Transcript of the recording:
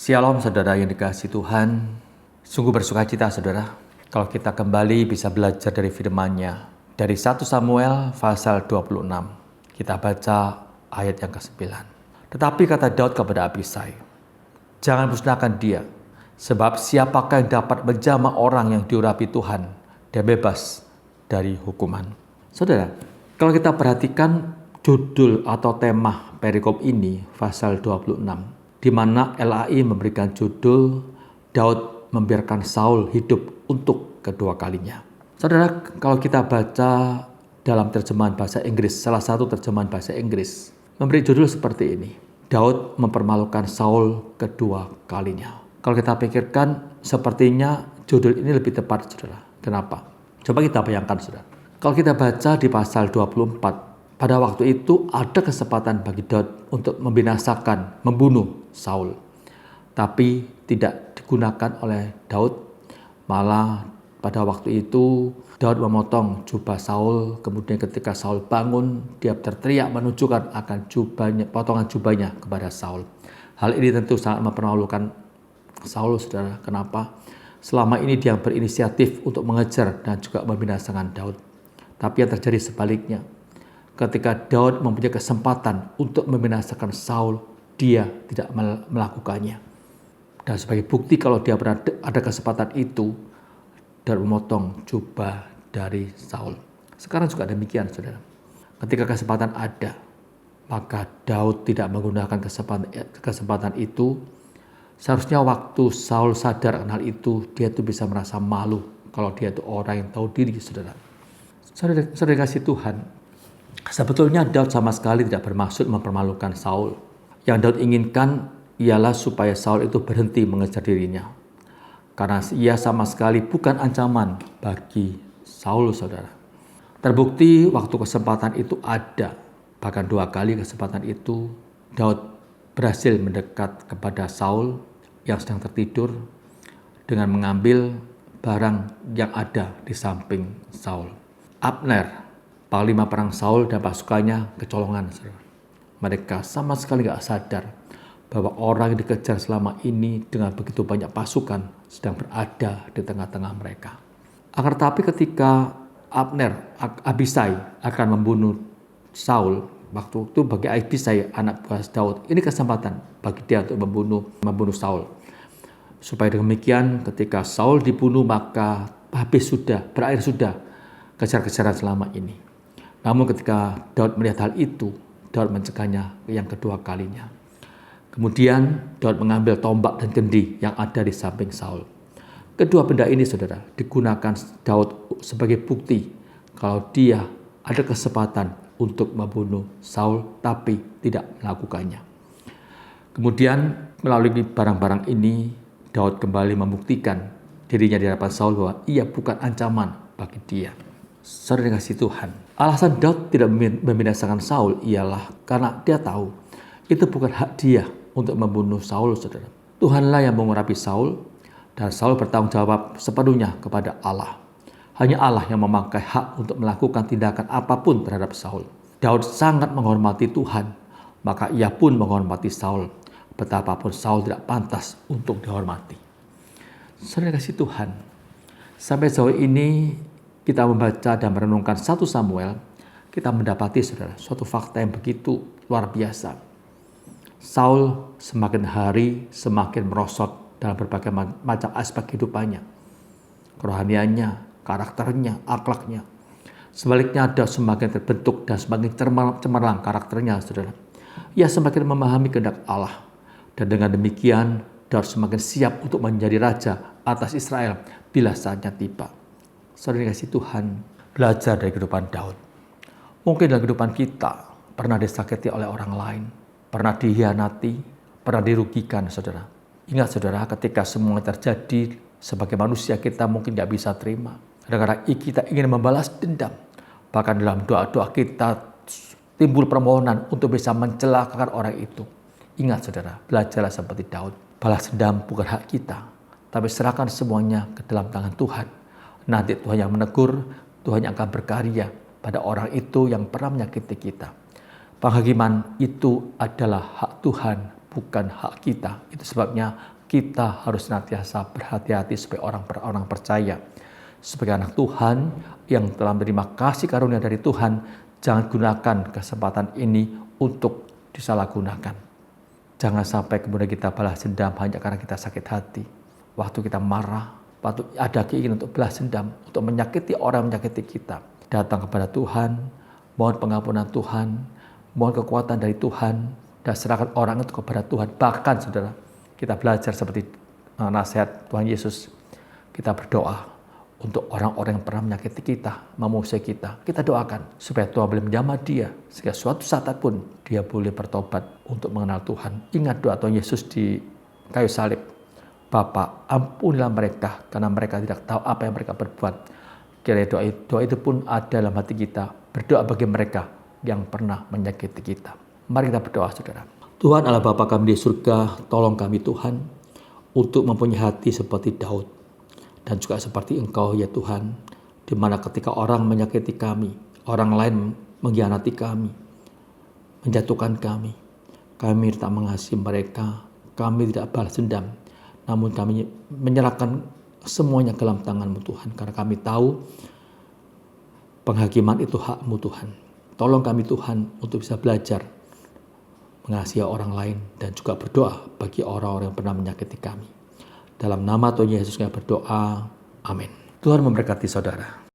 Shalom saudara yang dikasihi Tuhan. Sungguh bersukacita saudara kalau kita kembali bisa belajar dari firman-Nya. Dari 1 Samuel pasal 26. Kita baca ayat yang ke-9. Tetapi kata Daud kepada Abisai, jangan musnahkan dia, sebab siapakah yang dapat menjamah orang yang diurapi Tuhan dan bebas dari hukuman. Saudara, kalau kita perhatikan judul atau tema perikop ini pasal 26, di mana LAI memberikan judul Daud membiarkan Saul hidup untuk kedua kalinya. Saudara, kalau kita baca dalam terjemahan bahasa Inggris, salah satu terjemahan bahasa Inggris memberi judul seperti ini, Daud mempermalukan Saul kedua kalinya. Kalau kita pikirkan, sepertinya judul ini lebih tepat, saudara. Kenapa? Coba kita bayangkan, saudara. Kalau kita baca di pasal 24, pada waktu itu ada kesempatan bagi Daud untuk membinasakan, membunuh Saul. Tapi tidak digunakan oleh Daud. Malah pada waktu itu Daud memotong jubah Saul. Kemudian ketika Saul bangun, dia berteriak menunjukkan akan jubahnya, potongan jubahnya kepada Saul. Hal ini tentu sangat mempermalukan Saul, saudara. Kenapa? Selama ini dia berinisiatif untuk mengejar dan juga membinasakan Daud. Tapi yang terjadi sebaliknya. Ketika Daud mempunyai kesempatan untuk membinasakan Saul, dia tidak melakukannya. Dan sebagai bukti kalau dia ada kesempatan itu, Daud memotong jubah dari Saul. Sekarang juga demikian, saudara. Ketika kesempatan ada, maka Daud tidak menggunakan kesempatan itu. Seharusnya waktu Saul sadar akan hal itu, dia itu bisa merasa malu kalau dia itu orang yang tahu diri, saudara. Saudara kasih Tuhan, sebetulnya Daud sama sekali tidak bermaksud mempermalukan Saul. Yang Daud inginkan ialah supaya Saul itu berhenti mengejar dirinya. Karena ia sama sekali bukan ancaman bagi Saul, saudara. Terbukti waktu kesempatan itu ada, bahkan 2 kali kesempatan itu, Daud berhasil mendekat kepada Saul yang sedang tertidur dengan mengambil barang yang ada di samping Saul. Abner, panglima perang Saul dan pasukannya kecolongan. Mereka sama sekali tidak sadar bahwa orang yang dikejar selama ini dengan begitu banyak pasukan sedang berada di tengah-tengah mereka. Akan tetapi ketika Abisai akan membunuh Saul, waktu itu bagi Abisai anak buah Daud, ini kesempatan bagi dia untuk membunuh Saul. Supaya demikian ketika Saul dibunuh maka berakhir sudah kejar-kejaran selama ini. Namun ketika Daud melihat hal itu, Daud mencegahnya yang kedua kalinya. Kemudian Daud mengambil tombak dan kendi yang ada di samping Saul. Kedua benda ini, saudara, digunakan Daud sebagai bukti kalau dia ada kesempatan untuk membunuh Saul tapi tidak melakukannya. Kemudian melalui barang-barang ini, Daud kembali membuktikan dirinya di hadapan Saul bahwa ia bukan ancaman bagi dia. Saudara kasih Tuhan, alasan Daud tidak membinasakan Saul ialah karena dia tahu itu bukan hak dia untuk membunuh Saul, saudara. Tuhanlah yang mengurapi Saul dan Saul bertanggung jawab sepenuhnya kepada Allah. Hanya Allah yang memakai hak untuk melakukan tindakan apapun terhadap Saul. Daud sangat menghormati Tuhan, maka ia pun menghormati Saul. Betapapun Saul tidak pantas untuk dihormati. Saudara kasih Tuhan, sampai sejauh ini kita membaca dan merenungkan 1 Samuel, kita mendapati, saudara, suatu fakta yang begitu luar biasa. Saul semakin hari semakin merosot dalam berbagai macam aspek kehidupannya. Kerohaniannya, karakternya, akhlaknya. Sebaliknya Daud semakin terbentuk dan semakin cemerlang karakternya, saudara. Ia semakin memahami kehendak Allah. Dan dengan demikian Daud semakin siap untuk menjadi raja atas Israel bila saatnya tiba. Saudara kasih Tuhan, belajar dari kehidupan Daud. Mungkin dalam kehidupan kita pernah disakiti oleh orang lain, pernah dihianati, pernah dirugikan, saudara. Ingat, saudara, ketika semua terjadi sebagai manusia kita mungkin tidak bisa terima. Kadang-kadang kita ingin membalas dendam. Bahkan dalam doa-doa kita timbul permohonan untuk bisa mencelakakan orang itu. Ingat, saudara, belajarlah seperti Daud. Balas dendam bukan hak kita, tapi serahkan semuanya ke dalam tangan Tuhan. Nanti Tuhan yang menegur, Tuhan yang akan berkarya pada orang itu yang pernah menyakiti kita. Penghakiman itu adalah hak Tuhan, bukan hak kita. Itu sebabnya kita harus senantiasa berhati-hati sebagai orang percaya. Sebagai anak Tuhan yang telah menerima kasih karunia dari Tuhan, jangan gunakan kesempatan ini untuk disalahgunakan. Jangan sampai kemudian kita balas dendam hanya karena kita sakit hati. Waktu kita marah, waktu ada keinginan untuk balas dendam, untuk menyakiti orang yang menyakiti kita. Datang kepada Tuhan, mohon pengampunan Tuhan, mohon kekuatan dari Tuhan, dan serahkan orang itu kepada Tuhan. Bahkan saudara, kita belajar seperti nasihat Tuhan Yesus. Kita berdoa untuk orang-orang yang pernah menyakiti kita, memusuhi kita. Kita doakan supaya Tuhan boleh menjamah dia, sehingga suatu saat pun dia boleh bertobat untuk mengenal Tuhan. Ingat doa Tuhan Yesus di kayu salib. Bapa, ampunilah mereka, karena mereka tidak tahu apa yang mereka berbuat. Kiranya doa itu pun ada dalam hati kita. Berdoa bagi mereka yang pernah menyakiti kita. Mari kita berdoa, saudara. Tuhan Allah Bapa kami di surga, tolong kami Tuhan, untuk mempunyai hati seperti Daud. Dan juga seperti Engkau ya Tuhan, di mana ketika orang menyakiti kami, orang lain mengkhianati kami, menjatuhkan kami tak mengasihi mereka, kami tidak balas dendam, namun kami menyerahkan semuanya ke dalam tangan-Mu Tuhan, karena kami tahu penghakiman itu hak-Mu Tuhan. Tolong kami Tuhan untuk bisa belajar mengasihi orang lain dan juga berdoa bagi orang-orang yang pernah menyakiti kami. Dalam nama Tuhan Yesus kami berdoa. Amin. Tuhan memberkati saudara.